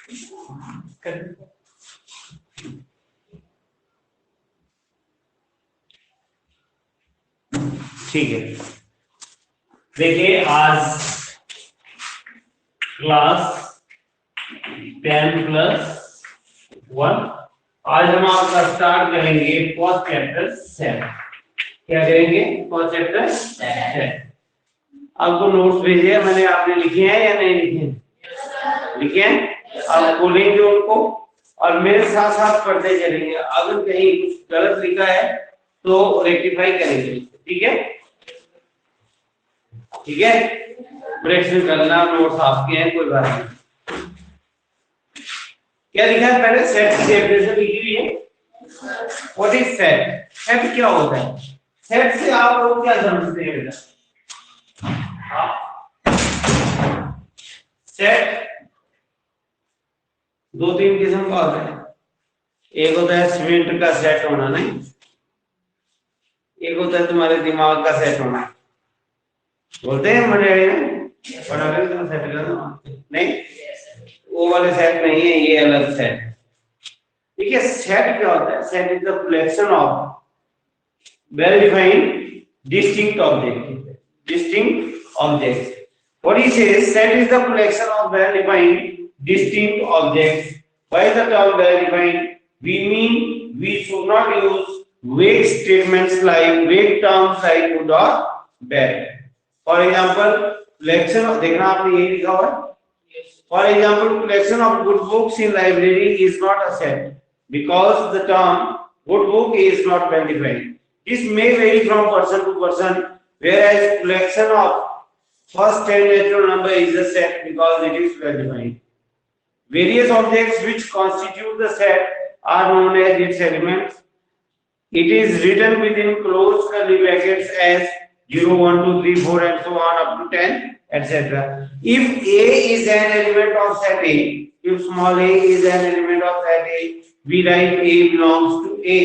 ठीक है, देखिए आज क्लास 10+1 आज हम आपका स्टार्ट करेंगे फर्स्ट चैप्टर सेट। क्या करेंगे? First chapter set. आपको नोट्स भेजे हैं मैंने, आपने लिखे हैं या नहीं लिखे? लिखे हैं। आप खोलेंगे उनको और मेरे साथ साथ पढ़ते चलेंगे। अगर कहीं कुछ गलत लिखा है तो रेक्टिफाई करेंगे, ठीक है? ठीक है, करेक्शन करना, नोट्स आपके हैं, कोई बात नहीं। क्या लिखा है? पहले सेट की डेफिनेशन लिखी हुई है। What is set? सेट क्या होता है? सेट से आप लोग क्या समझते हैं बेटा? सेट दो तीन किस्म का होता है। एक होता है सीमेंट का सेट होना, नहीं, एक होता है तुम्हारे दिमाग का सेट होना। बोलते हैं मजे पढ़ा कर सेट करना, नहीं, वो वाले सेट नहीं है, ये अलग सेट है। ठीक है, सेट क्या होता है? Set is the collection of well defined distinct object. Distinct objects, what he says, set is the collection of well defined distinct objects. By the term well defined we mean we should not use vague statements like vague terms like good or bad. For example, collection of, देखना आपने ये लिखा हुआ है। For example, collection of good books in library is not a set because the term good book is not well defined. This may vary from person to person, whereas collection of first 10 natural number is a set because it is well defined. Various objects which constitute the set are known as its elements. It is written within closed curly brackets as 0, 1, 2, 3, 4 and so on up to 10, etc. If A is an element of set A, if small a is an element of set A, we write A belongs to A.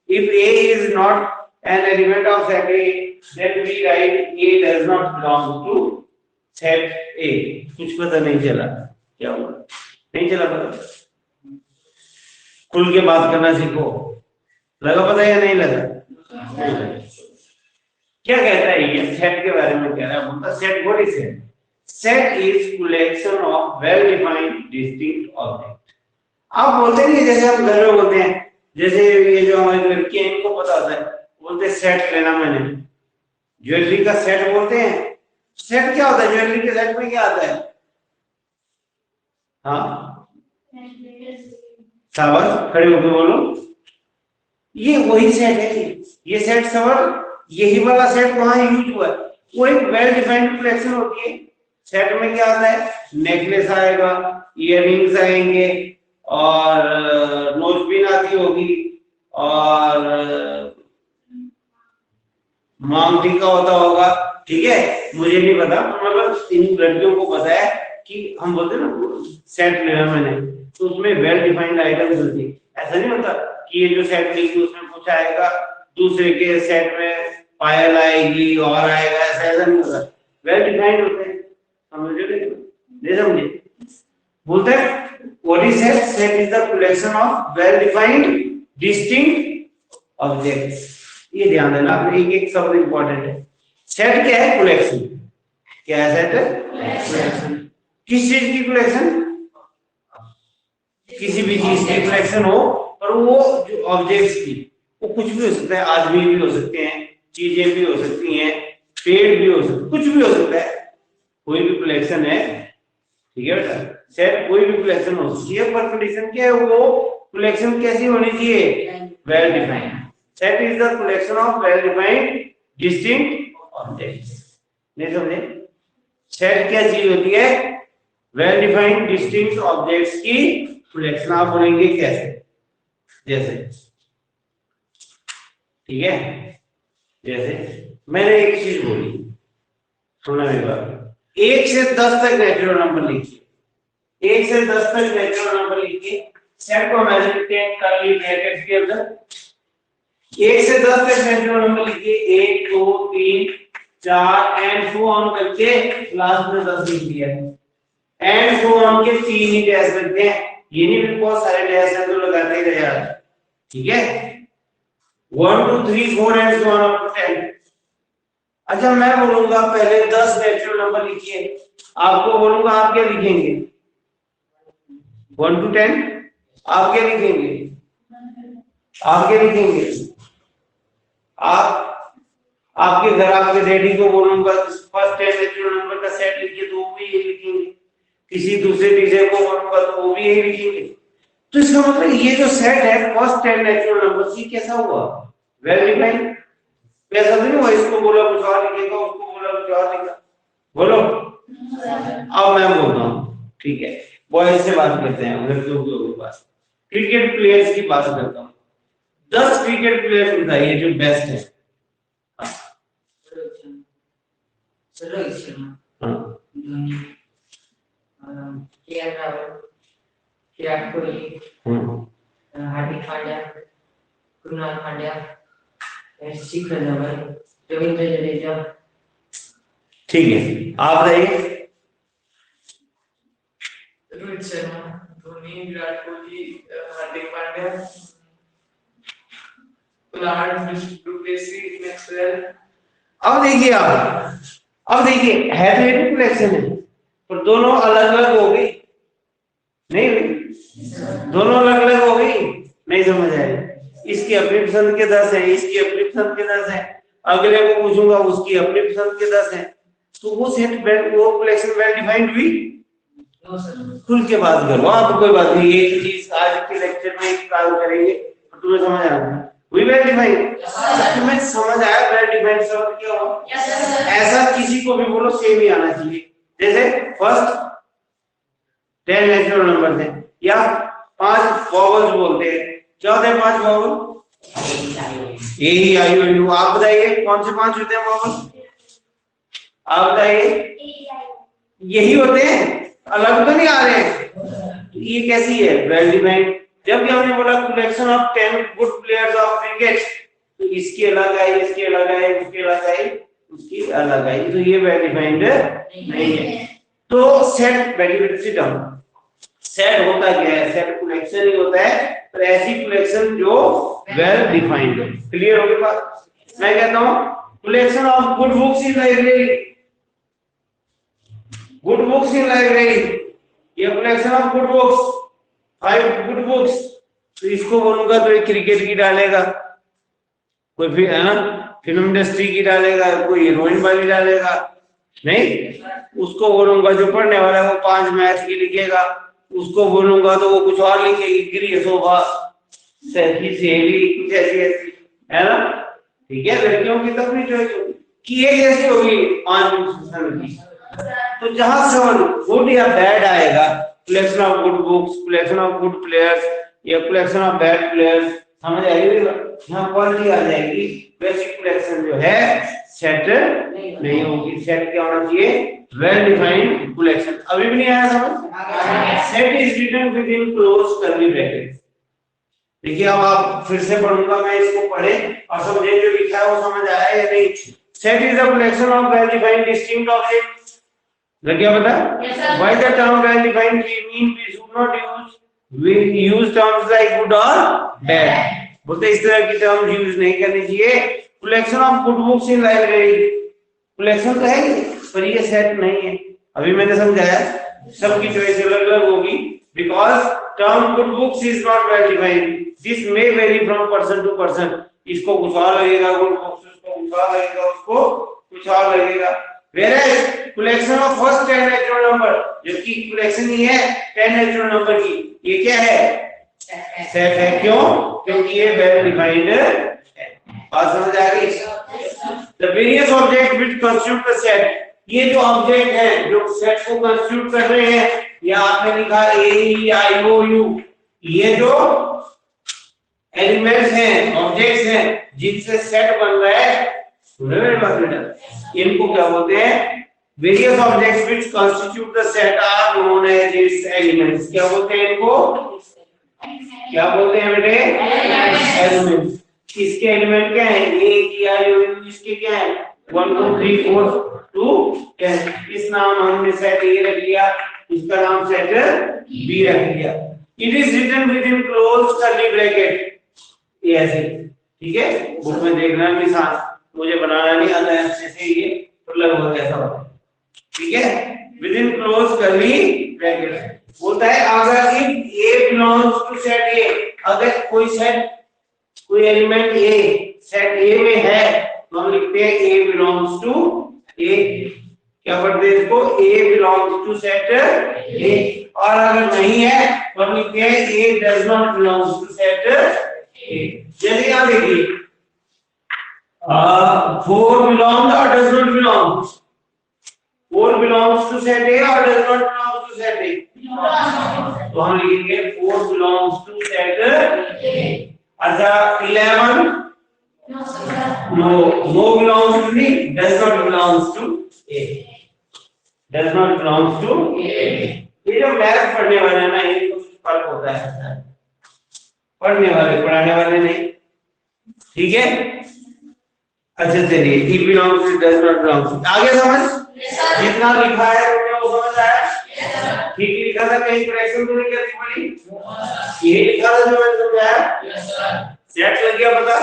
If A is not an element of set A, then we write A does not belong to set A. कुछ पता नहीं चला क्या हुआ? नहीं चला पता? खुल के बात करना सीखो। लगा पता या नहीं लगा? क्या कहता है ये सेट के बारे में? कह रहा है, बोलता set what is set? Set is collection of well defined distinct object. आप बोलते नहीं, जैसे हम घर में बोलते हैं, जैसे ये जो हमारी लड़कियां, इनको पता होता है, बोलते सेट लेना मैंने, ज्वेलरी का सेट बोलते हैं। सेट क्या होता है? ज्वेलरी के सेट में क्या आता है? हाँ, शाबाश, खड़े होकर बोलो, ये वही सेट है। ये सेट सवाल, यही वाला सेट वहां यूज हुआ है। वो एक वेल डिफाइंड कलेक्शन होती है। सेट में क्या आता है? नेकलेस आएगा, इयररिंग्स आएंगे और नोजपिन आती होगी और मांग टीका होता होगा। ठीक है, मुझे नहीं पता, मतलब इन लड़कियों को पता है कि हम बोलते हैं ना सेट लेना मैंने, तो उसमें वेल डिफाइंड आइटम्स होती है। ऐसा नहीं होता कि ये जो सेट लेगी उसमें कुछ आएगा, दूसरे के सेट में पायल आएगी और आएगा, ऐसा नहीं होता। वेल डिफाइंड होते हैं, समझे? नहीं समझे? बोलते हैं what is set? Set is the collection of well defined distinct objects. ये ध्यान देना, एक एक शब्द इंपॉर्टेंट है। सेट क्या है? कलेक्शन। क्या है सेट? कलेक्शन। किस चीज की कलेक्शन? किसी भी चीज की कलेक्शन हो, और वो जो ऑब्जेक्ट्स की, वो कुछ भी हो सकता है, आदमी भी हो सकते हैं, चीजें भी हो सकती हैं, पेड़ भी हो सकते, कुछ भी हो सकता है, कोई भी कलेक्शन है। ठीक है बेटा, सेट कोई भी कलेक्शन हो सकती है, पर कंडीशन क्या है? वो कलेक्शन कैसी होनी चाहिए? Well defined. Set is the collection of well defined distinct objects. नहीं समझे? सेट क्या चीज होती है? वेल डिफाइंड डिस्टिंक्ट ऑब्जेक्ट्स की कलेक्शन। आप बोलेंगे कैसे? जैसे, ठीक है, जैसे मैंने एक चीज बोली, सुना मेरी बात, 1 से 10 तक नेचुरल नंबर लिखिए। 1 से 10 तक नेचुरल नंबर लिखिए। सेट को मैंने लिखते हैं कर्ली ब्रैकेट्स के अंदर। 1 से 10 तक नेचुरल नंबर लिखिए, 1, 2, 3, 4 एंड सो ऑन करके लास्ट में 10 लिख दिया। एंड सो ऑन के 3 ही डैश लगते हैं, ये नहीं भी बहुत सारे डैश हैं तो लगाते ही रहे यार, ठीक है। 1 2 3 4 and so on up to 10। अच्छा मैं बोलूंगा पहले 10 नेचुरल नंबर लिखिए, आपको बोलूंगा आप क्या लिखेंगे? 1 to 10 आप क्या लिखेंगे? आप क्या लिखेंगे? आप आपके घर आपके डैडी को बोलूंगा फर्स्ट 10 नेचुरल नंबर का सेट लिखिए तो वो भी यही लिखेंगे, किसी दूसरे टीचर को बोलूंगा तो वो भी यही लिखेंगे। तो इसका मतलब ये जो सेट है फर्स्ट 10 नेचुरल नंबर की कैसा हुआ? Well defined. ऐसा नहीं हुआ इसको बोला कुछ और लिखेगा, उसको बोला कुछ और लिखेगा। बोलो अब मैं बोलता हूँ, ठीक है। बॉयज से बात करते हैं, लड़कियों की बात, क्रिकेट प्लेयर्स की बात करता हूँ। 10 क्रिकेट प्लेयर्स बताइए जो बेस्ट है। रोहित शर्मा, धोनी, केएल राहुल, विराट कोहली, हार्दिक पांड्या, कृणाल पांड्या, शिखर धवन, रविंद्र जडेजा। ठीक है आप बताइए। Rohit Sharma, Dhoni, Virat Kohli, Hardik Pandya, Pollard, du Plessis, Maxwell. अब देखिए आप, अब देखिए है तो एक कलेक्शन है पर दोनों अलग अलग हो गई, नहीं हुई? दोनों अलग अलग हो गई, नहीं समझ आया। इसकी अपनी पसंद के 10 हैं, इसकी अपनी पसंद के 10 हैं, अगले को पूछूंगा उसकी अपनी पसंद के 10 हैं, तो वो सेट वो कलेक्शन वेल डिफाइंड हुई? खुल के बात करो आप, कोई बात नहीं, एक चीज आज के लेक्चर में एक काम करेंगे तो तुम्हें समझ आएगा। वी वेल डिफाइंड, तुम्हें समझ आया वेल डिफाइंड शब्द क्या हुआ? ऐसा किसी को भी बोलो सेम ही आना चाहिए। जैसे फर्स्ट 10 नेचुरल नंबर थे या 5 वॉवल्स बोलते हैं, क्या होते हैं 5 vowel? A E I O you. आप बताइए कौन से 5 होते हैं वॉवल? आप बताइए। यही होते हैं, अलग तो नहीं आ रहे हैं। तो ये कैसी है? Well defined. जब भी हमने बोला collection of 10 good players of cricket, तो इसकी अलग आई, इसकी अलग आई, उसकी अलग आई, उसकी अलग आई, तो ये वेल डिफाइंड नहीं है। तो सेट वेरी डाउन, सेट होता क्या है? सेट कलेक्शन ही होता है, पर ऐसी कलेक्शन जो वेल डिफाइंड है। क्लियर हो गई बात? मैं कहता हूं collection of good books in library, good books in library, ये collection of good books, 5 good books, तो इसको बोलूंगा तो एक क्रिकेट की डालेगा, कोई फिर है ना फिल्म इंडस्ट्री की डालेगा, कोई हीरोइन वाली डालेगा, नहीं उसको बोलूंगा जो पढ़ने वाला है वो 5 मैथ की लिखेगा, उसको बोलूंगा तो वो कुछ और लिखेगी, गिरी शोभा सही सहेली कुछ ऐसी ऐसी, है ना? ठीक है, लड़कियों की तो अपनी चॉइस होगी कि ये कैसी होगी 5 की। तो जहां से गुड या बैड आएगा, collection of good books, collection of good players या कलेक्शन ऑफ बैड प्लेयर्स, समझ आएगी? यहाँ क्वालिटी आ जाएगी। बेसिक कलेक्शन जो है सेट नहीं होगी। सेट क्या होना चाहिए? Well defined collection. अभी भी नहीं आया समझ? Set is written within close curly bracket. देखिए अब आप फिर से पढ़ूंगा मैं, इसको पढ़े और समझे जो लिखा है वो समझ आया या नहीं। Set is a collection of well defined distinct objects. क्या पता? Why the term well defined we mean we should not use terms like good or bad. बोलते इस तरह की टर्म यूज नहीं करनी चाहिए। Collection of good books in library, collection तो है पर ये सेट नहीं है। अभी मैंने समझाया सबकी चॉइस अलग अलग होगी, because term good books is not well defined, this may vary from person to person. इसको कुछ और लगेगा गुड बुक्स, उसको कुछ और लगेगा, उसको कुछ और लगेगा। Whereas collection of first 10 natural number, जबकि collection ही है 10 natural number की, ये क्या है? सेट है। क्यों? क्योंकि ये वेल डिफाइंड है। बात समझ आ गई? The various objects which constitute the set, ये जो ऑब्जेक्ट है जो सेट को कंस्टिट्यूट कर रहे हैं, या आपने लिखा ए ई आई ओ यू, ये जो एलिमेंट्स हैं, ऑब्जेक्ट्स हैं जिनसे सेट बन रहा है, इनको क्या बोलते हैं? Various objects which constitute the set are known as its elements. क्या बोलते हैं इनको? क्या बोलते हैं बेटे? एलिमेंट्स। इसके एलिमेंट क्या हैं? ए ई आई ओ यू, इसके क्या हैं? 1 2 3 4 2 10। इस नाम हमने सेट ए रख लिया, इसका नाम सेट बी रख लिया। It is written within close curly bracket, ये ऐसे, ठीक है। बुक में देखना निशान, मुझे बनाना नहीं आता है अच्छे से, ये तो लगभग ऐसा होता है, ठीक है। Within close curly bracket बोलता है अगर if A belongs to set A, अगर कोई सेट, कोई एलिमेंट ए सेट ए में है तो हम लिखते हैं ए बिलोंग्स टू ए, क्या पढ़ते हैं इसको, A belongs to set A. और अगर नहीं है तो हम लिखते हैं A does not belongs to set A. जैसे यहां देखिए 4 बिलोंग और does not belong, 4 belongs to set A और does not belong to set A, तो हम लिखेंगे 4 बिलोंग्स टू सेट ए। अच्छा 11 no belongs to me, does not belongs to a, does not belongs to a। ये जो math पढ़ने वाले हैं ना, ये कुछ फर्क होता है, पढ़ने वाले पढ़ाने वाले नहीं, ठीक है। अच्छा चलिए E belongs to does not belongs, आगे समझ जितना लिखा है वो समझ आया, ठीक ही लिखा था, कहीं करेक्शन तो नहीं करनी पड़ी, ये लिखा था जो मैंने समझाया। सेट लग गया पता,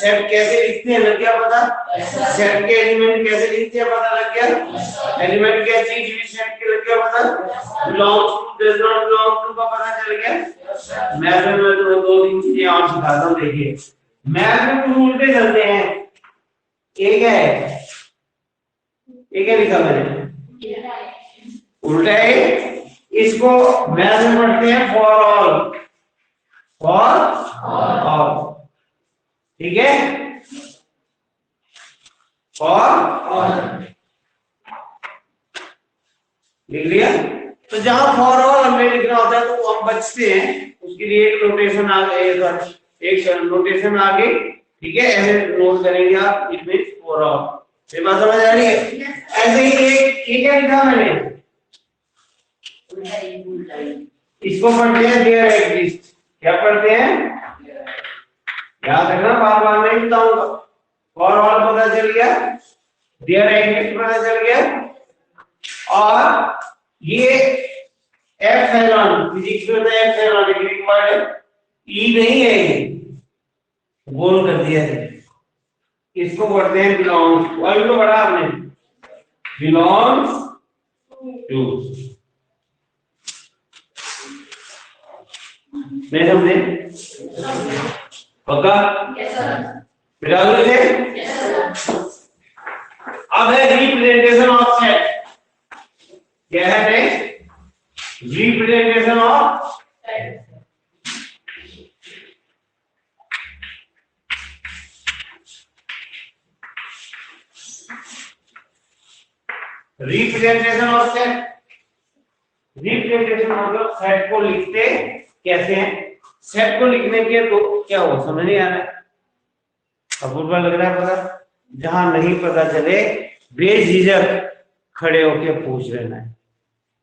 सेट कैसे लिखते हैं लग गया पता, सेट के एलिमेंट कैसे लिखते हैं पता लग गया, एलिमेंट क्या चीज भी सेट के लग गया पता, belongs to does not belong to का पता चल गया। मैथ में मैं तुम्हें 2-3 चीजें और सिखाता हूं, देखिए मैथ में तुम उल्टे चलते हैं, एक है, एक है लिखा मैंने उल्टा है, इसको मैथ में पढ़ते हैं फॉर ऑल, फॉर ऑल, ठीक है, फॉर ऑल लिख लिया। तो जहां फॉर ऑल हमें लिखना होता है तो हम बचते हैं, उसके लिए एक नोटेशन आ गई, एक नोटेशन आ गई, ठीक है, ऐसे नोट करेंगे आप, इट मींस फॉर ऑल। ये बात समझ आ रही है। ऐसे ही एक क्या लिखा मैंने, इसको पढ़ते हैं देयर एग्जिस्ट, क्या पढ़ते हैं, याद रखना, बार बार नहीं बताऊंगा। फॉर ऑल पता चल गया, देयर एग्जिस्ट पता चल गया, और ये एप्सिलॉन फिजिक्स में होता है, एप्सिलॉन ग्रीक वर्ड है, ई नहीं है, ये गोल कर दिया है, इसको पढ़ते हैं बिलोंग्स, अभी तो पढ़ा आपने, बिलोंग्स टू, नहीं समझे पक्का, बिल्कुल थे। अब है रिप्रेजेंटेशन ऑफ सेट, क्या है representation of set. Representation of set, representation मतलब सेट को लिखते कैसे हैं, सेट को लिखने के तो क्या हो समझ नहीं आ रहा है, अपूर्वा लग रहा है पता, जहां नहीं पता चले बेझिझक खड़े होके पूछ लेना है।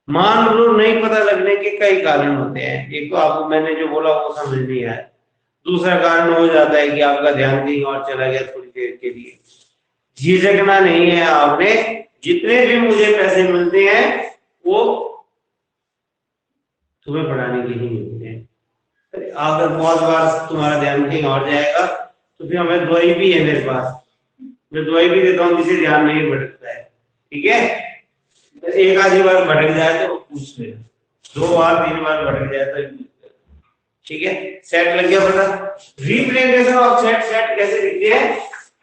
मान लो नहीं पता लगने के कई कारण होते हैं, एक तो आपको मैंने जो बोला वो समझ नहीं आया, दूसरा कारण हो जाता है कि आपका ध्यान कहीं और चला गया थोड़ी देर के लिए। झिझकना नहीं है आपने, जितने भी मुझे पैसे मिलते हैं वो तुम्हें पढ़ाने के लिए मिलते हैं। अगर बहुत बार तुम्हारा ध्यान कहीं और जाएगा तो फिर हमें दवाई भी है मेरे पास, मैं दवाई भी देता हूँ जिससे ध्यान नहीं भटकता है, ठीक है। एक आधी बार भटक जाए तो पूछ लेना, 2 बार 3 बार भटक जाए तो, ठीक है। सेट लग गया पता। रिप्रेजेंटेशन ऑफ सेट, सेट कैसे लिखते हैं,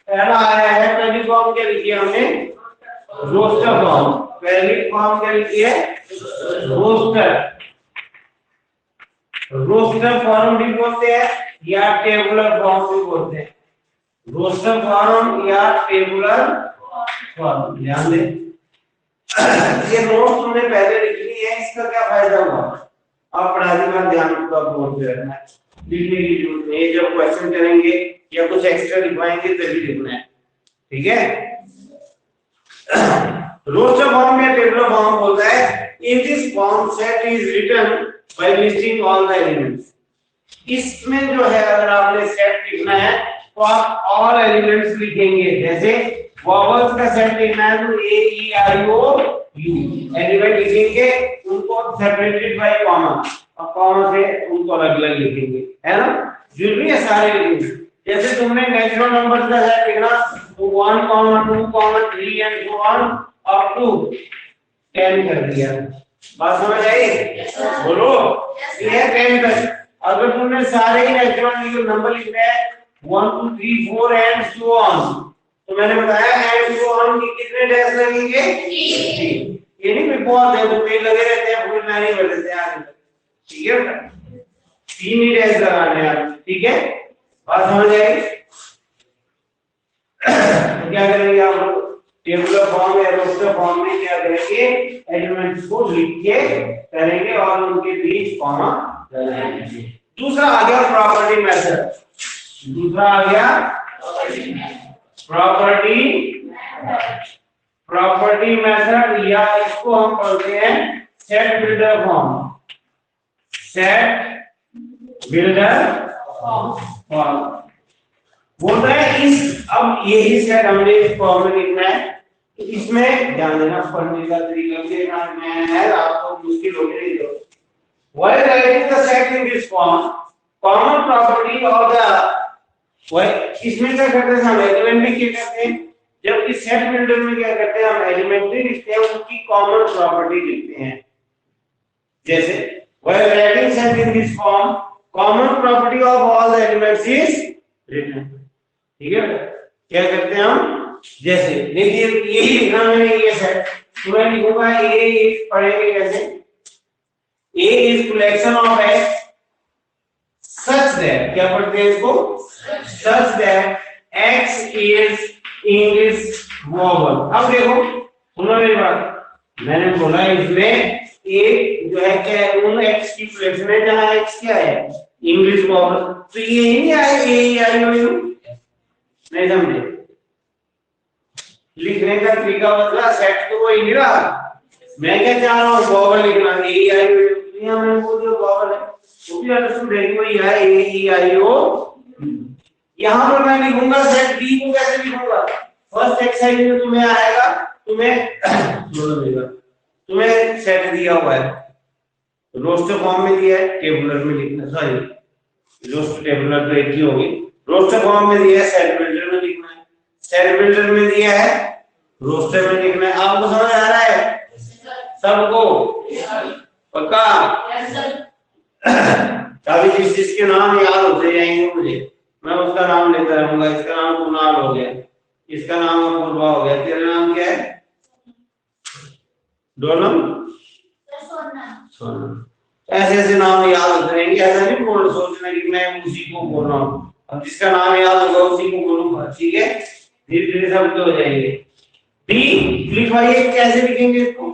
पहला आया है पहली फॉर्म क्या लिखी है हमने, रोस्टर फॉर्म, पहली फॉर्म क्या लिखी है, रोस्टर, रोस्टर फॉर्म भी बोलते हैं या टेबुलर फॉर्म भी बोलते हैं, रोस्टर फॉर्म या टेबुलर फॉर्म, ध्यान दें। ये नोट तुमने पहले लिख ली है, इसका क्या फायदा हुआ, आप पढ़ाई में ध्यान पूरा बोर्ड पे रखना है, लिखने की जरूरत नहीं, जब क्वेश्चन करेंगे या कुछ एक्स्ट्रा लिखवाएंगे तभी लिखना है, ठीक है। रोस्टर फॉर्म या टेबुलर फॉर्म बोलता है in this form set is written by listing all the elements। इसमें जो है अगर आपने सेट लिखना है तो आप all elements लिखेंगे, जैसे वॉवल्स का सेट लिखना है तो ए E I O you element लिखेंगे, उनको सेपरेटेड बाय कॉमा और कॉमा से उनको अलग अलग लिखेंगे, है ना। जरूरी है सारे लिखेंगे। जैसे तुमने नेचुरल नंबर्स का सेट लिखना तो 1, 2, 3 and so on up to 10 कर दिया। बात समझ आई? बोलो। ये है 10 तक। अगर तुमने सारे ही नेचुरल नंबर लिखने हैं 1, 2, 3, 4 एंड सो ऑन, तो मैंने बताया एंड सो ऑन की कितने डैश लगेंगे? 3। ये नहीं कोई बहुत है तो पेज लगे रहते हैं, फुल नहीं कर देते हैं आगे तक, ठीक है बेटा? 3 ही डैश लगाने हैं, ठीक है? बात समझ आई? तो क्या करेंगे आप लोग? टेबुलर फॉर्म या रोस्टर फॉर्म में क्या करेंगे? एलिमेंट्स को लिख के करेंगे और उनके बीच कॉमा लगाएंगे। दूसरा आ गया प्रॉपर्टी मेथड। दूसरा आ गया प्रॉपर्टी मेथड, या इसको हम बोलते हैं set builder form. Set builder form बोलता है इस, अब यही सेट हमने इस फॉर्म में लिखना है। तो इसमें ध्यान देना, पढ़ने का तरीका भी है, आपको मुश्किल हो नहीं दो। While writing the set in this form, common property of the इसमें क्या करते हैं हम? एलिमेंट भी क्या करते हैं? जबकि सेट बिल्डर में क्या करते हैं? हम एलिमेंट नहीं लिखते हैं, उनकी कॉमन प्रॉपर्टी लिखते हैं। जैसे while writing set in this form, common property of all the elements is written। ठीक है, क्या करते हैं हम? जैसे देखिए यही लिखना मैंने, ये सेट तो मैं लिखूंगा ए इज, पढ़ेंगे कैसे? A is collection of X such that, क्या पढ़ते हैं इसको? Such that X is English vowel. अब देखो सुनो मेरी बात, मैंने बोला इसमें ए जो है क्या है? उन एक्स की कलेक्शन है जहां एक्स क्या है? English vowel. तो ये ही आए ए आई ओ यू, नहीं समझे? लिखने का तरीका बदला, सेट तो वही नहीं रहा। मैं क्या चाह रहा हूँ? वोवल लिखना, ए आई ओ यू। यहाँ मैंने बोल दिया वोवल है, तो भी अंडरस्टूड है कि वही है ए ई आई ओ। यहाँ पर मैं लिखूंगा सेट बी को कैसे लिखूंगा? फर्स्ट एक्सरसाइज में तुम्हें आएगा, तुम्हें सेट दिया हुआ है, रोस्टर फॉर्म में दिया है, टेबुलर में लिखना, सॉरी रोस्टर टेबुलर तो एक ही होगी। रोस्टर फॉर्म में दिया है, सेट बिल्डर में लिखना है। सेट बिल्डर में दिया है, रोस्टर में लिखना है। आपको समझ आ रहा है सबको? पक्का? अभी जिसके नाम याद होते जाएंगे मुझे, मैं उसका नाम लेता रहूंगा। इसका नाम कुणाल हो गया, इसका नाम अपूर्वा हो गया, तेरा नाम क्या है? डोनम, सोनम। ऐसे ऐसे नाम याद होते रहेंगे। ऐसा नहीं बोल सोचना कि मैं उसी को बोल रहा हूँ, अब जिसका नाम याद होगा उसी को बोलूंगा, ठीक है? धीरे धीरे सब हो जाएंगे। बी लिखवाइए, कैसे लिखेंगे इसको?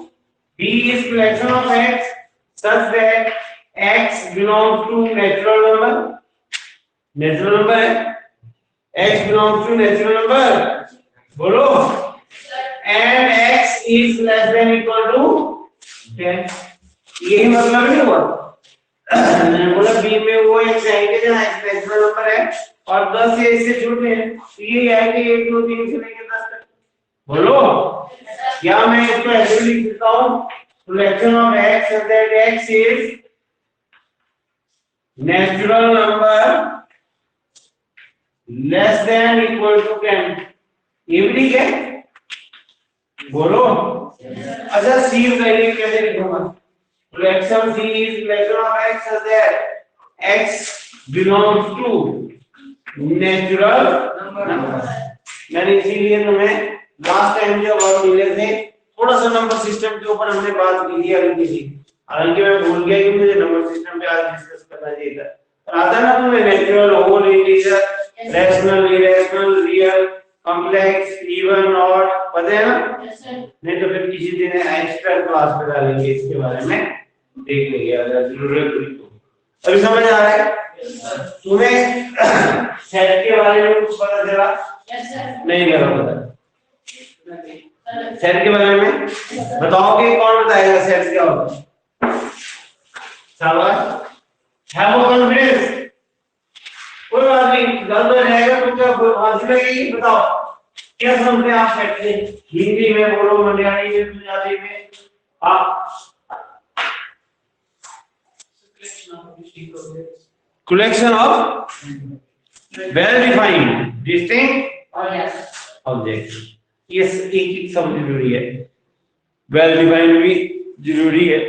B is collection of X such that X belongs to natural number. Natural number है, x belongs to natural number, बोलो, and x is less than equal to 10। यही मतलब नहीं हुआ? मैंने बोला b में वो x आएंगे जहाँ x नेचुरल नंबर है और 10 से इससे छोटे हैं, तो ये आएंगे 1, 2, 3 से लेकर 10 तक। बोलो, क्या मैं इसको ऐसे लिख देता हूँ? Collection of x so that x is natural number less than equal to 10। ये भी ठीक है, बोलो। अच्छा सी वैल्यू कैसे लिखूंगा? Collection C is collection of X such that X belongs to natural number. मैंने इसीलिए तुम्हें लास्ट टाइम जब हम मिले थे थोड़ा सा नंबर सिस्टम के ऊपर हमने बात की थी हल्की सी, हालांकि मैं भूल गया कि मुझे नंबर सिस्टम पे आज डिस्कस करना चाहिए था। आता ना तुम्हें natural, whole, integer, rational, irrational, real, complex, even, odd, पता है ना? नहीं तो फिर किसी दिन एक्स्ट्रा क्लास में डालेंगे, इसके बारे में देख लेंगे अगर जरूरत हुई तो। अभी समझ आ रहा है तुम्हें? सेट के बारे में कुछ पता चला? नहीं लगा पता? सेट के बारे में बताओगे? कौन बताएगा सेट क्या होता है? शाबाश, हैव कॉन्फिडेंस। कोई बात नहीं, गलत हो जाएगा तो क्या बात लगेगी? बताओ क्या समझते हैं आप सेट से? हिंदी में बोलो, मलयाली में, पंजाबी में, आप collection of well defined distinct objects. ये एक शब्द जरूरी है, well defined भी जरूरी है,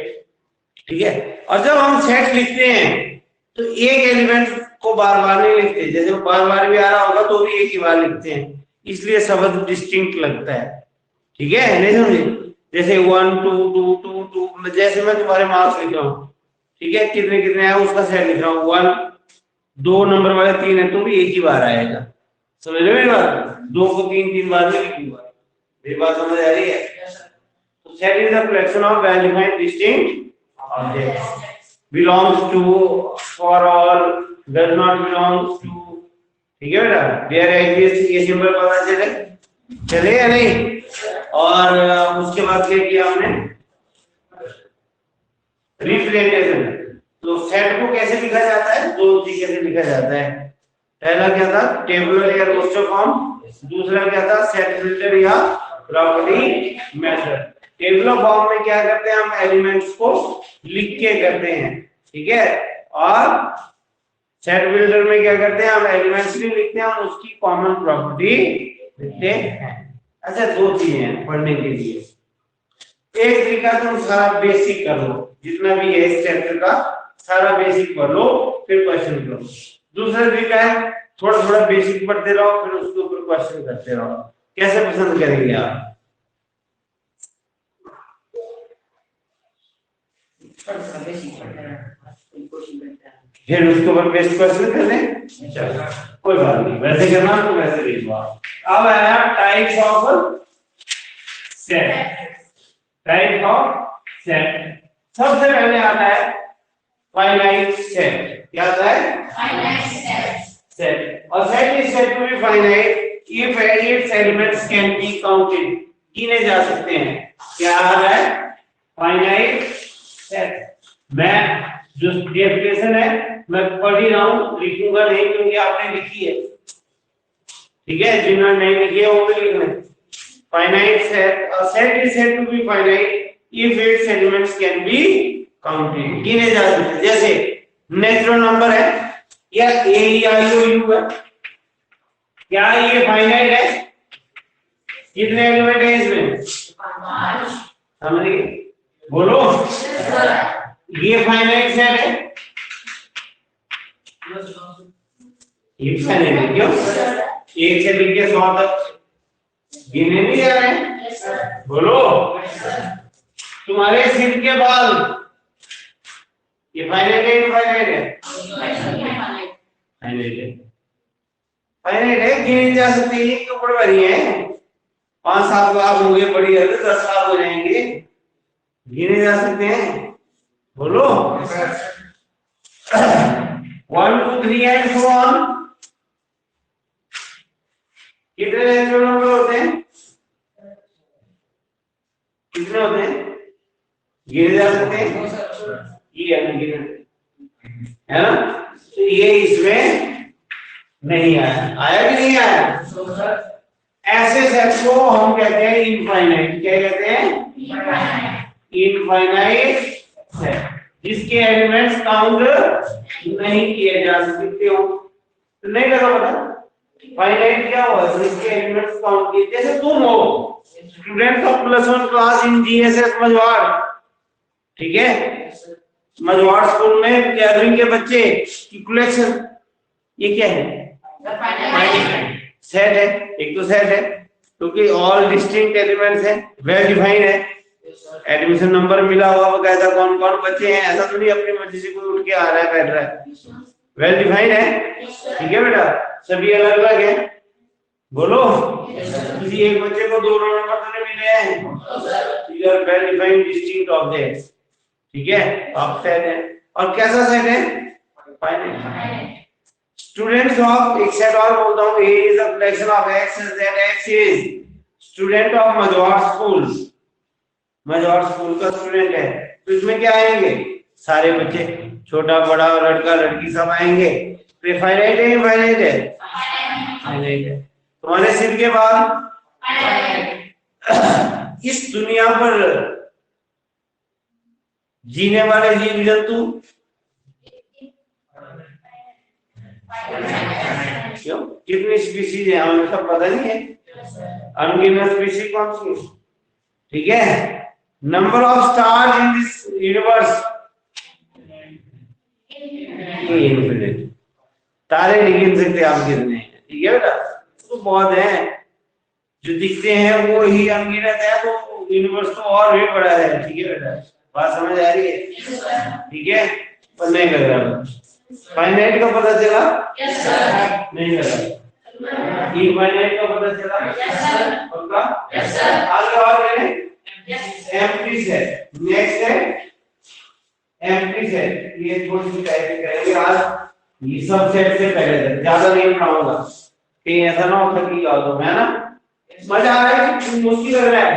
ठीक है। और जब हम सेट लिखते हैं तो एक एलिमेंट को बार बार नहीं लिखते, जैसे बार बार भी आ रहा होगा तो भी एक ही बार लिखते हैं, इसलिए शब्द डिस्टिंक्ट लगता है, ठीक है, नहीं समझे? जैसे 1 2 2 2 2, जैसे मैं तुम्हारे मार्क्स लिख रहा हूँ, ठीक है, कितने कितने है उसका सेट लिख रहा हूँ, 1 2 नंबर वाले 3 है तो भी एक ही बार आएगा, समझ रहे हो मेरी बात? 2 को 3 बार नहीं लिखूंगा, मेरी बात समझ आ रही है? तो set is the collection of well defined distinct objects, belongs to, for all, does not belongs to, ठीक है बेटा? देयर एग्जिस्ट, ये सिंबल पता चले या नहीं? और उसके बाद क्या किया हमने? रिप्रेजेंटेशन। तो सेट को कैसे लिखा जाता है? दो तरीके से लिखा जाता है। पहला क्या था? टेबुलर या रोस्टर फॉर्म, दूसरा क्या था? सेट फिल्टर या प्रॉपर्टी मेथड। टेबुलर फॉर्म में क्या करते हैं? हम एलिमेंट्स को लिख के करते हैं, ठीक है, और सेट बिल्डर में क्या करते हैं? हम एलिमेंट्स भी लिखते हैं, हम उसकी कॉमन प्रॉपर्टी लिखते हैं। अच्छा, दो चीजें हैं पढ़ने के लिए। एक तरीका तुम सारा बेसिक कर लो, जितना भी है इस चैप्टर का सारा बेसिक पढ़ लो, फिर क्वेश्चन करो। दूसरा तरीका है थोड़ा थोड़ा बेसिक पढ़ते रहो, फिर उसके ऊपर क्वेश्चन करते रहो। कैसे पसंद करेंगे आप? फिर उसके ऊपर बेस्ट क्वेश्चन कर लें, कोई बात नहीं, वैसे करना तो वैसे लिखवा। अब आया types of set. Type of set सबसे पहले आता है फाइनाइट सेट। क्या आता है? Finite set. और set is said to be finite if its elements can be counted, गिने जा सकते हैं। क्या आ रहा है? Finite set. मैं जो डेफिनेशन है मैं पढ़ ही रहा हूं, लिखूंगा नहीं क्योंकि आपने लिखी है, ठीक है, जिन्होंने नहीं लिखी है वो भी लिख लें। Finite set, a set is said to be finite if its elements can be counted, गिने जा सकते हैं। जैसे नेचुरल नंबर है या a या u है, क्या ये फाइनाइट है? कितने एलिमेंट है इसमें? 5। समझ गए? बोलो, ये फाइनाइट सेट है, ये फाइनाइट है। क्यों? 1 से लेके 100 तक गिने नहीं जा रहे हैं। बोलो, तुम्हारे सिर के बाल ये फाइनाइट है? इनफाइनाइट है? फाइनाइट है। फाइनाइट है, गिने जा सकते हैं। ये ऊपर भरी है, 5 7 लाख हो गए, बड़ी है 10 लाख हो जाएंगे, गिने जा सकते हैं। बोलो, 1 2 3 एंड सो ऑन। कितने नेचुरल नंबर होते हैं? कितने होते हैं? गिने जा सकते हैं? ये है ना? तो ये इसमें नहीं आया। आया कि नहीं आया? ऐसे सेट को हम कहते हैं इनफाइनाइट। क्या कहते हैं? इनफाइनाइट सेट, जिसके एलिमेंट्स काउंट नहीं किए जा सकते हो। तो नहीं करो पता फाइनाइट क्या हुआ? जिसके एलिमेंट्स काउंट किए। जैसे तुम हो student of +1 class in GSS Majhwar, ठीक है, मझवाड़ स्कूल में गैदरिंग के बच्चे की कलेक्शन, ये क्या है? सेट है। एक तो सेट है क्योंकि ऑल डिस्टिंक्ट एलिमेंट्स है, वेल डिफाइंड है, एडमिशन नंबर मिला हुआ बकायदा कौन कौन बच्चे हैं, ऐसा तो नहीं अपनी मर्जी से कोई उठ के आ रहा है बैठ रहा है। वेल डिफाइंड है, ठीक है बेटा, सभी अलग अलग है। बोलो, किसी एक बच्चे को 2 नंबर तो नहीं मिले हैं। You are well defined distinct objects, ठीक है, आप सेट है। और कैसा सेट है? फाइनाइट। स्टूडेंट्स ऑफ, एक सेट और बोलता हूँ, A is a collection of X that X is student of Majhwar school. Majhwar school का स्टूडेंट है, तो इसमें क्या आएंगे? सारे बच्चे, छोटा बड़ा लड़का लड़की सब आएंगे। तो फाइनाइट है, इनफाइनाइट है? फाइनाइट है। तुम्हारे सिर के बाल इस दुनिया पर जीने वाले जीव जंतु क्यों, कितनी स्पीशीज है हमें सब पता नहीं है। अनगिनत स्पीशीज कौन सी, ठीक है। Number of stars in this universe infinite. तारे नहीं गिन सकते आप कितने हैं, ठीक है बेटा। तो बहुत है जो दिखते हैं वो ही अनगिनत है, तो यूनिवर्स तो और भी बड़ा है, ठीक है बेटा। बात समझ आ रही है, ठीक है। पर नहीं लग रहा फाइनाइट का पता चला? Yes sir. नहीं लगा इनफाइनाइट का पता चला? Yes sir. पक्का? Yes sir. आगे और है एम्प्टी सेट। नेक्स्ट है एम्प्टी सेट। ये थोड़ी सी टाइप करेंगे आज, ये सब सेट से पहले तक ज्यादा नहीं पढ़ाऊंगा, कहीं ऐसा ना हो कि याद हो, है ना। मजा आ रहा है मुश्किल लग रहा है?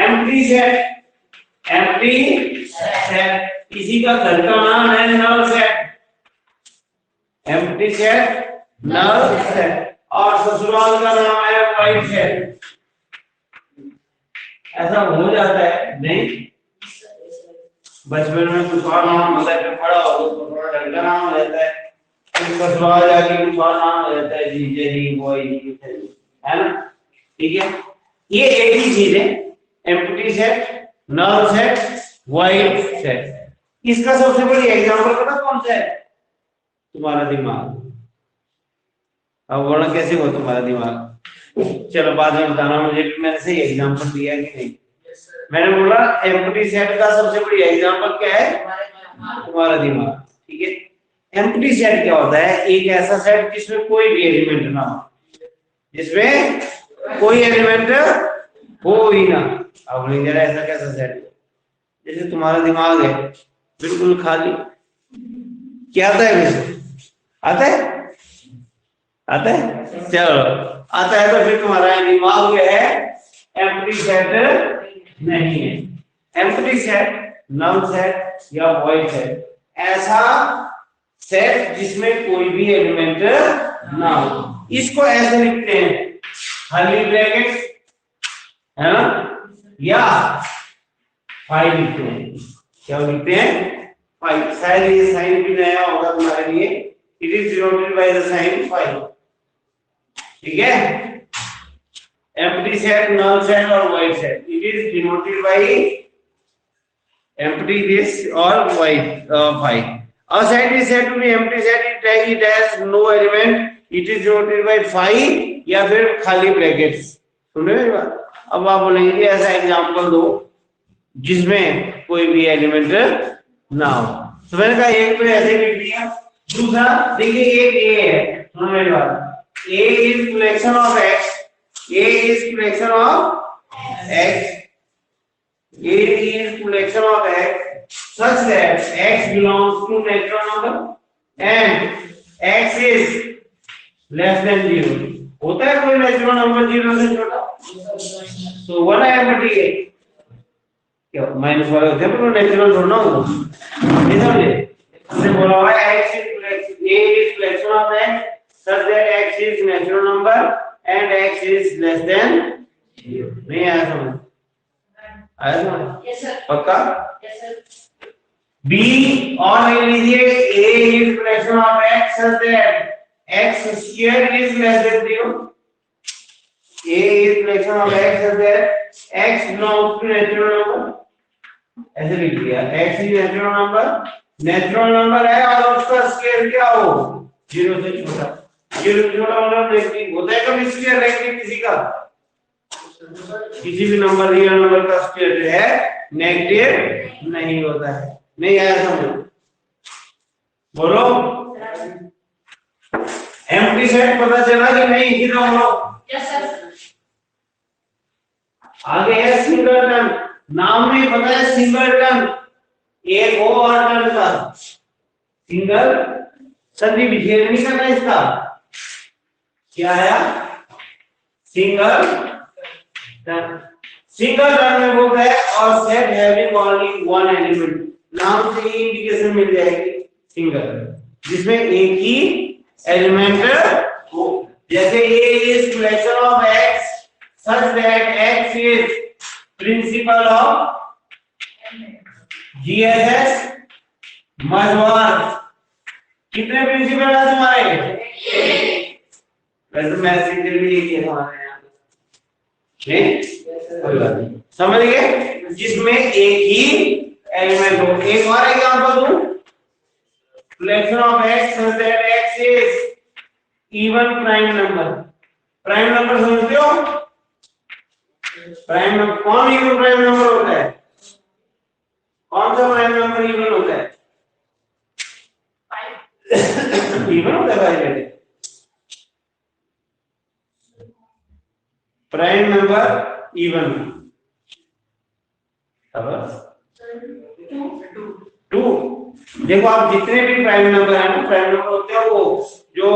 Empty set, empty set. किसी का घर का नाम है null set, empty set, null set. और ससुराल का नाम है वाइट सेट। ऐसा हो जाता है नहीं? बचपन में कुछ और नाम होता है, फिर बड़ा हो तो थोड़ा ढंग का नाम रहता है, फिर ससुराल जाके कुछ और नाम रहता है, जीजे जी बॉय, है ना, ठीक है। ये एक ही चीज है, empty set, null set, white set. इसका सबसे बड़ी एग्जांपल पता कौन सा है? तुम्हारा दिमाग। अब बोलना कैसे हो तुम्हारा दिमाग? चलो बाद में बताना मुझे कि मैंने सही एग्जांपल दिया कि नहीं। मैंने बोला एम्प्टी सेट का सबसे बड़ी एग्जांपल क्या है? तुम्हारा दिमाग, ठीक है। एम्प्टी सेट क्या होता है? एक ऐसा सेट जिसमें कोई भी एलिमेंट ना हो, जिसमें कोई एलिमेंट हो ही ना। अब बोलेंगे ऐसा कैसा सेट है? जैसे तुम्हारा दिमाग है बिल्कुल खाली, क्या आता है? आता है? आता है? चलो आता है तो फिर तुम्हारा दिमाग जो है एम्प्टी सेट नहीं है। एम्प्टी सेट, नल सेट या वॉइड सेट, ऐसा सेट जिसमें कोई भी एलिमेंट ना हो। इसको ऐसे लिखते हैं खाली ब्रैकेट, है ना, या फाइव लिखते हैं। क्या लिखते हैं? फाइव। शायद ये साइन भी नया होगा तुम्हारे लिए। It is denoted by the sign five, ठीक है। एम्प्टी सेट, नल सेट और void set, it is denoted by empty this और void five. A set is said to be empty set, it has no element, it is denoted by five या फिर खाली brackets. सुन रहे हो? अब आप बोलेंगे ऐसा एग्जांपल दो जिसमें कोई भी एलिमेंट ना हो। तो मैंने कहा एक तो ऐसे लिख दिया। दूसरा देखिए एक ए है, सुनो मेरी बात। A is collection of X, A is collection of X, A is collection of X such that x belongs to natural number and x is less than 0। होता है कोई नेचुरल नंबर 0 से छोटा? तो 1 है बटी है क्या माइनस वाले होते हैं, पर नेचुरल थोड़ा ना हो, ये समझे। हमने बोला हुआ है x is collection of x such that x is natural number and x is less than 0। नहीं आया समझ? आया समझ? Yes sir. पक्का? Yes sir. B और ले लीजिए A is collection of x such that x square is less than 0। A is collection of x such that x belongs to natural number, ऐसे लिख दिया। x is natural number, natural number है और उसका square क्या हो? 0 से छोटा। 0 से छोटा मतलब नेगेटिव होता है कभी स्क्वायर नेगेटिव किसी का? किसी भी नंबर रियल नंबर का स्क्वायर जो है नेगेटिव नहीं होता है। नहीं आया समझ? बोलो एम्प्टी सेट पता चला कि नहीं? कितना बोलो? Yes sir. आगे है सिंगल टर्न। नाम में पता है सिंगल टर्न, एक हो और टर्न का सिंगल संधि विच्छेद नहीं करना इसका। क्या आया? Single turn. सिंगल टर्न में बोलता है और set having only one element. नाम से ही इंडिकेशन मिल जाएगी सिंगल, जिसमें एक ही एलिमेंट हो। जैसे A is collection of X such that X is principal of GSS Majhwar. कितने प्रिंसिपल है तुम्हारे? वैसे मैसेज भी एक ही है हमारे यहाँ, कोई बात नहीं, समझ गए? जिसमें एक ही एलिमेंट हो। एक और एग्जांपल दूं, fraction of x such that x is even prime number. Prime number समझते हो? प्राइम नंबर कौन इवन प्राइम नंबर होता है? कौन सा प्राइम नंबर इवन होता है? इवन होता है भाई, प्राइम नंबर इवन। टू। देखो आप जितने भी प्राइम नंबर है ना, प्राइम नंबर होते हैं वो जो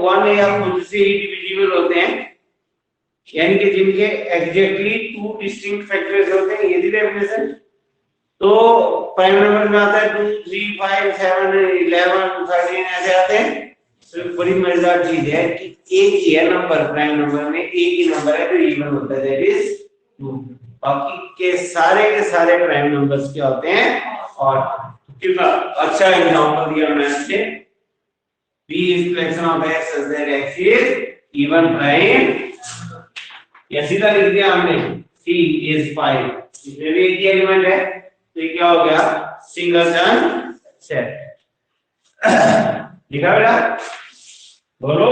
वन या खुद से ही डिविजिबल होते हैं, यानी कि जिनके एग्जैक्टली टू डिस्टिंक्ट फैक्टर्स होते हैं, ये डेफिनेशन। तो प्राइम नंबर में आता है 2, 3, 5, 7, 11, 13 ऐसे आते हैं। तो बड़ी मजेदार चीज है कि एक ही है नंबर, प्राइम नंबर में एक ही नंबर है जो इवन होता है, दैट इज 2। बाकी के सारे प्राइम नंबर्स क्या होते हैं? और कितना अच्छा एग्जांपल दिया मैंने। p is fraction of x such that x is even prime, या सीधा लिख दिया हमने c is 5, इसमें भी एक ही एलिमेंट है, तो ये क्या हो गया? Singleton set. लिखा बेटा? बोलो।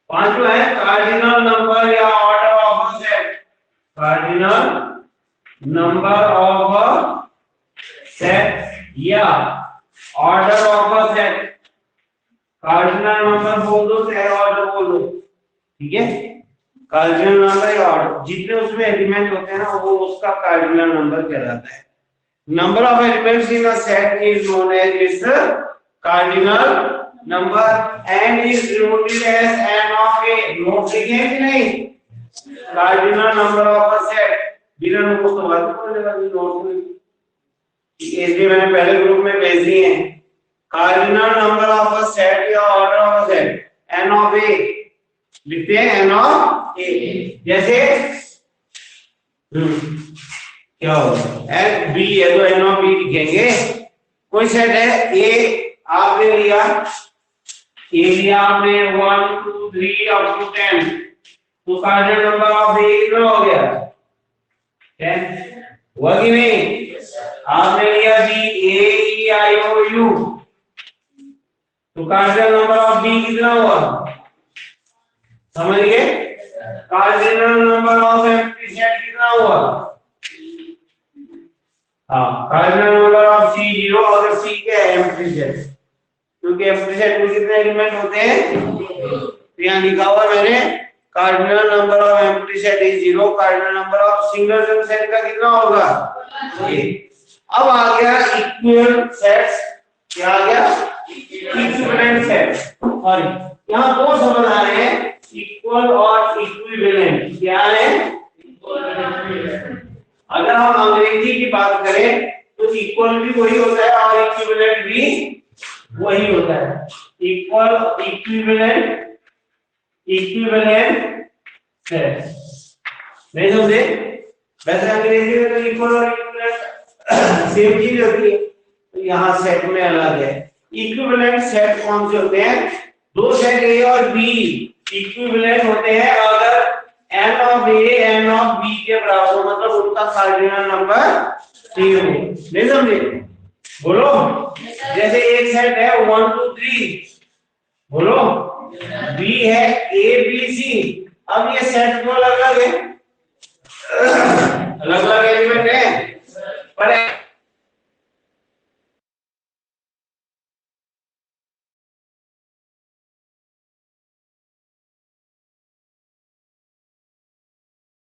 पांचवा है कार्डिनल नंबर या order of a set. Cardinal number of a set या order of a set. Cardinal number बोल दो चाहे ऑर्डर बोल दो, ठीक है? कार्डिनल नंबर या ऑर्डर, जितने उसमें एलिमेंट होते हैं ना, वो उसका कार्डिनल नंबर कहलाता है। Number of elements in a set is known as its cardinal number and is denoted as n of a। Note लिखे कि नहीं? Cardinal number of a set, बिना नोट तो बात करने वाली नोट में इसलिए मैंने पहले ग्रुप में भेज दिए हैं। Cardinal number of a set या order of a set n of a लिखते हैं, n of a। जैसे क्या होगा? n b है तो n of b लिखेंगे। कोई सेट है a, आपने लिया आपने 1 2 3 up to 10, तो कार्डिनल नंबर ऑफ ए कितना हो गया? 10 हुआ कि नहीं? आपने लिया B A E I O U, तो कार्डिनल नंबर ऑफ बी कितना हुआ? समझ गए? Cardinal number of empty set कितना हुआ? हाँ, कार्डिनल नंबर ऑफ सी 0, अगर सी क्या है? एम्प्टी सेट, क्योंकि एम्प्टी सेट में कितने एलिमेंट होते हैं? तो यहाँ लिखा हुआ मैंने cardinal number of empty set is 0, cardinal number of singleton set का कितना होगा? 1। अब आ गया इक्विवेलेंट सेट्स। क्या आ गया? Equivalent set. सॉरी, यहाँ दो शब्द आ रहे हैं, इक्वल और इक्विवेलेंट। क्या है? अगर हम अंग्रेजी की बात करें तो इक्वल भी वही होता है और इक्विवेलेंट भी वही होता है। Equal, equivalent, equivalent set. नहीं समझे? वैसे अंग्रेजी में तो इक्वल और इक्विवेलेंट सेम चीज होती है, तो यहाँ सेट में अलग है। इक्विवेलेंट सेट कौन से होते हैं? दो सेट ए और बी इक्विवेलेंट होते हैं अगर n of a n of b के बराबर हो, मतलब उनका कार्डिनल नंबर सेम हो। नहीं समझे? बोलो। जैसे एक सेट है 1 2 3, बोलो। बी है a b c, अब ये सेट को अलग अलग है